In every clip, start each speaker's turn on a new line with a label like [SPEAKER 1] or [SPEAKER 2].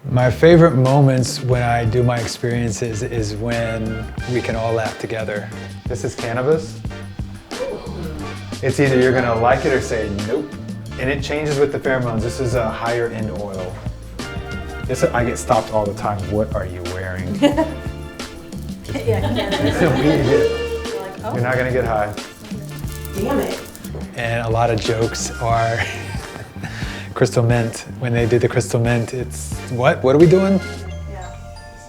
[SPEAKER 1] My favorite moments when I do my experiences is when we can all laugh together. This is cannabis. It's either you're gonna like it or say nope. And it changes with the pheromones. This is a higher end oil. I get stopped all the time. What are you wearing? You're not gonna get high.
[SPEAKER 2] Damn it.
[SPEAKER 1] And a lot of jokes are crystal mint. When they do the crystal mint, it's, what? What are we doing?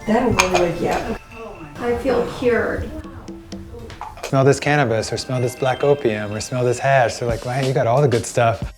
[SPEAKER 2] That'll really wake you up.
[SPEAKER 3] I feel cured.
[SPEAKER 1] Smell this cannabis, or smell this black opium, or smell this hash. They're like, man, you got all the good stuff.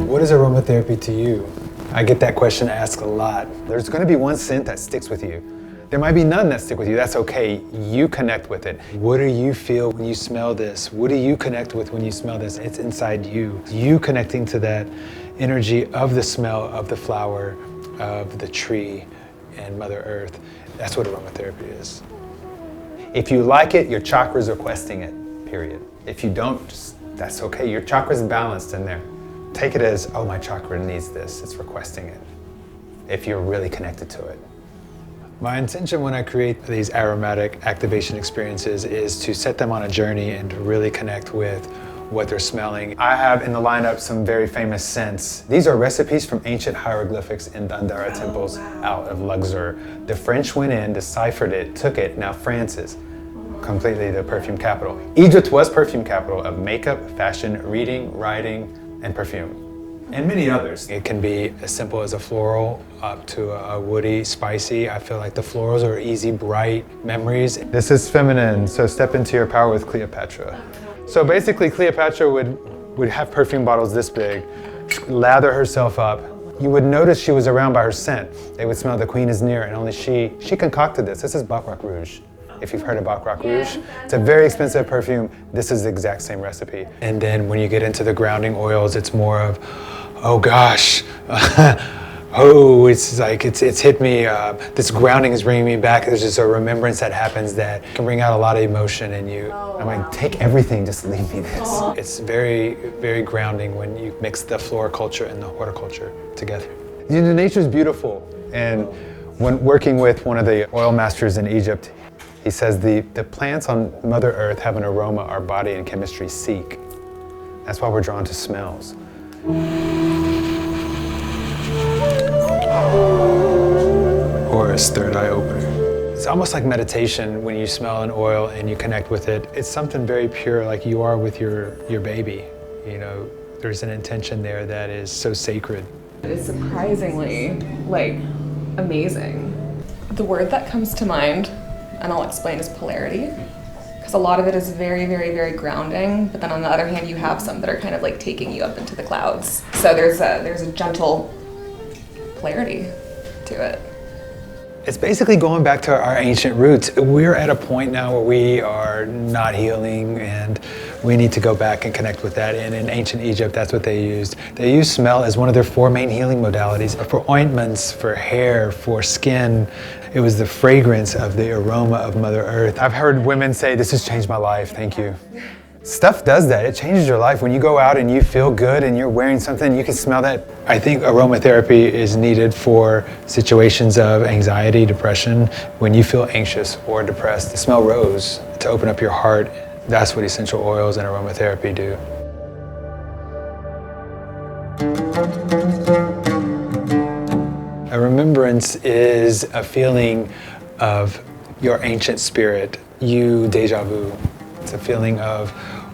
[SPEAKER 1] What is aromatherapy to you? I get that question asked a lot. There's going to be one scent that sticks with you. There might be none that stick with you. That's okay. You connect with it. What do you feel when you smell this? What do you connect with when you smell this? It's inside you. You connecting to that energy of the smell of the flower, of the tree, and Mother Earth. That's what aromatherapy is. If you like it, your chakras are requesting it, period. If you don't, that's okay. Your chakra's balanced in there. Take it as, oh, my chakra needs this. It's requesting it, if you're really connected to it. My intention when I create these aromatic activation experiences is to set them on a journey and to really connect with what they're smelling. I have in the lineup some very famous scents. These are recipes from ancient hieroglyphics in Dandara temples out of Luxor. The French went in, deciphered it, took it. Now France is completely the perfume capital. Egypt was perfume capital of makeup, fashion, reading, writing, and perfume, and many others. It can be as simple as a floral up to a woody, spicy. I feel like the florals are easy, bright memories. This is feminine, so step into your power with Cleopatra. So basically Cleopatra would have perfume bottles this big, lather herself up. You would notice she was around by her scent. They would smell the queen is near, and only she concocted this. This is Baccarat Rouge. If you've heard of Baccarat Rouge, it's a very expensive perfume. This is the exact same recipe. And then when you get into the grounding oils, it's more of, oh gosh, oh, it's like, it's hit me. This grounding is bringing me back. There's just a remembrance that happens that can bring out a lot of emotion in you. I'm like, take everything, just leave me this. It's very, very grounding when you mix the floriculture and the horticulture together. You know, nature's beautiful. And when working with one of the oil masters in Egypt, he says the plants on Mother Earth have an aroma our body and chemistry seek. That's why we're drawn to smells. Or a third eye opener. It's almost like meditation when you smell an oil and you connect with it. It's something very pure, like you are with your baby. You know, there's an intention there that is so sacred.
[SPEAKER 4] It's surprisingly, amazing. The word that comes to mind, and I'll explain, is polarity. Because a lot of it is very, very, very grounding, but then on the other hand, you have some that are kind of like taking you up into the clouds. So there's a gentle polarity to it.
[SPEAKER 1] It's basically going back to our ancient roots. We're at a point now where we are not healing, and we need to go back and connect with that. And in ancient Egypt, that's what they used. They used smell as one of their 4 main healing modalities. For ointments, for hair, for skin, it was the fragrance of the aroma of Mother Earth. I've heard women say, this has changed my life, thank you. Stuff does that, it changes your life. When you go out and you feel good and you're wearing something, you can smell that. I think aromatherapy is needed for situations of anxiety, depression. When you feel anxious or depressed, to smell rose, to open up your heart. That's what essential oils and aromatherapy do. A remembrance is a feeling of your ancient spirit, you déjà vu. It's a feeling of,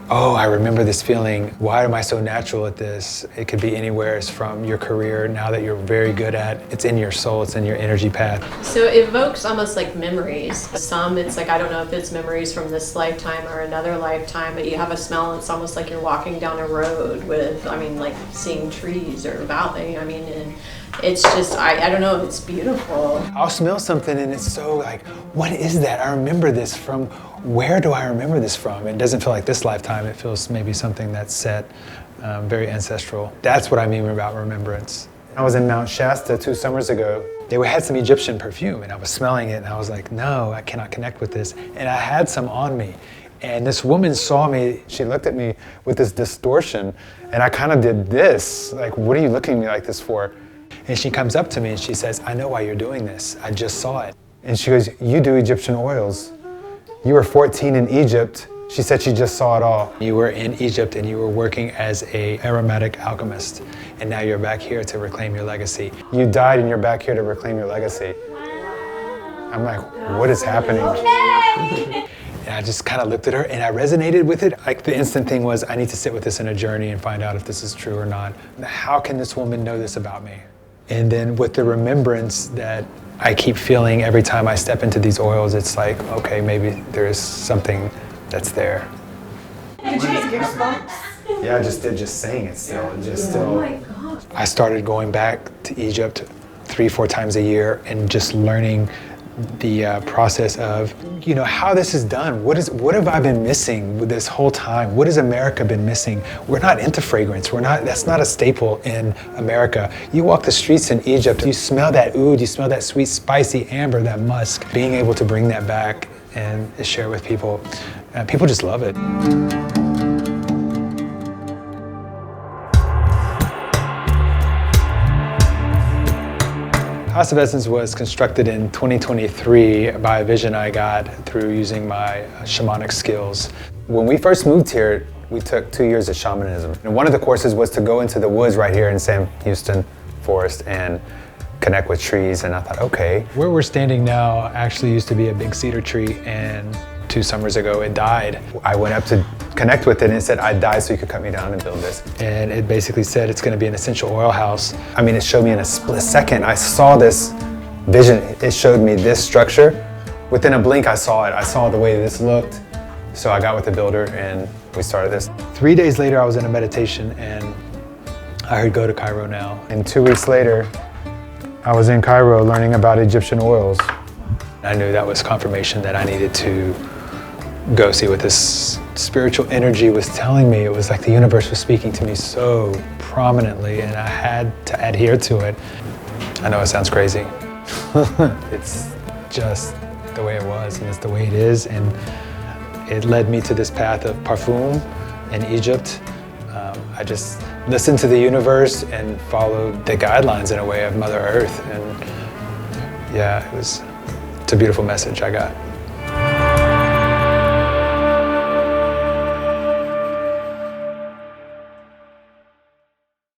[SPEAKER 1] oh, I remember this feeling. Why am I so natural at this? It could be anywhere. It's from your career, now that you're very good at. It's in your soul, it's in your energy path.
[SPEAKER 5] So it evokes almost like memories. Some, it's like, I don't know if it's memories from this lifetime or another lifetime, but you have a smell and it's almost like you're walking down a road with, like seeing trees or valley. And it's just, I don't know, it's beautiful.
[SPEAKER 1] I'll smell something and it's so like, what is that? I remember this from, where do I remember this from? It doesn't feel like this lifetime, it feels maybe something that's set, very ancestral. That's what I mean about remembrance. I was in Mount Shasta 2 summers ago, They had some Egyptian perfume and I was smelling it and I was like, no, I cannot connect with this. And I had some on me. And this woman saw me, she looked at me with this distortion and I kind of did this, like, what are you looking at me like this for? And she comes up to me and she says, I know why you're doing this. I just saw it. And she goes, you do Egyptian oils. You were 14 in Egypt. She said she just saw it all. You were in Egypt and you were working as an aromatic alchemist. And now you're back here to reclaim your legacy. You died and you're back here to reclaim your legacy. I'm like, what is happening? And I just kind of looked at her and I resonated with it. Like the instant thing was, I need to sit with this in a journey and find out if this is true or not. How can this woman know this about me? And then with the remembrance that I keep feeling every time I step into these oils, it's like, okay, maybe there's something that's there.
[SPEAKER 2] Did you get goosebumps?
[SPEAKER 1] Yeah, I just did, just saying it still.
[SPEAKER 3] Oh my God.
[SPEAKER 1] I started going back to Egypt 3-4 times a year and just learning the process of, you know, how this is done. What have I been missing with this whole time? What has America been missing? We're not into fragrance. That's not a staple in America. You walk the streets in Egypt, you smell that oud, you smell that sweet, spicy amber, that musk. Being able to bring that back and share with people, people just love it. House of Essence was constructed in 2023 by a vision I got through using my shamanic skills. When we first moved here, we took 2 years of shamanism. And one of the courses was to go into the woods right here in Sam Houston Forest and connect with trees. And I thought, okay. Where we're standing now actually used to be a big cedar tree, and 2 summers ago it died. I went up to connect with it and it said, I died so you could cut me down and build this. And it basically said it's gonna be an essential oil house. I mean, it showed me in a split second. I saw this vision. It showed me this structure. Within a blink, I saw it. I saw the way this looked. So I got with the builder and we started this. 3 days later, I was in a meditation and I heard go to Cairo now. And 2 weeks later, I was in Cairo learning about Egyptian oils. I knew that was confirmation that I needed to go see what this spiritual energy was telling me. It was like the universe was speaking to me so prominently and I had to adhere to it. I know it sounds crazy. It's just the way it was and it's the way it is, and it led me to this path of parfum in Egypt. I just listened to the universe and followed the guidelines in a way of Mother Earth, and yeah, it's a beautiful message I got.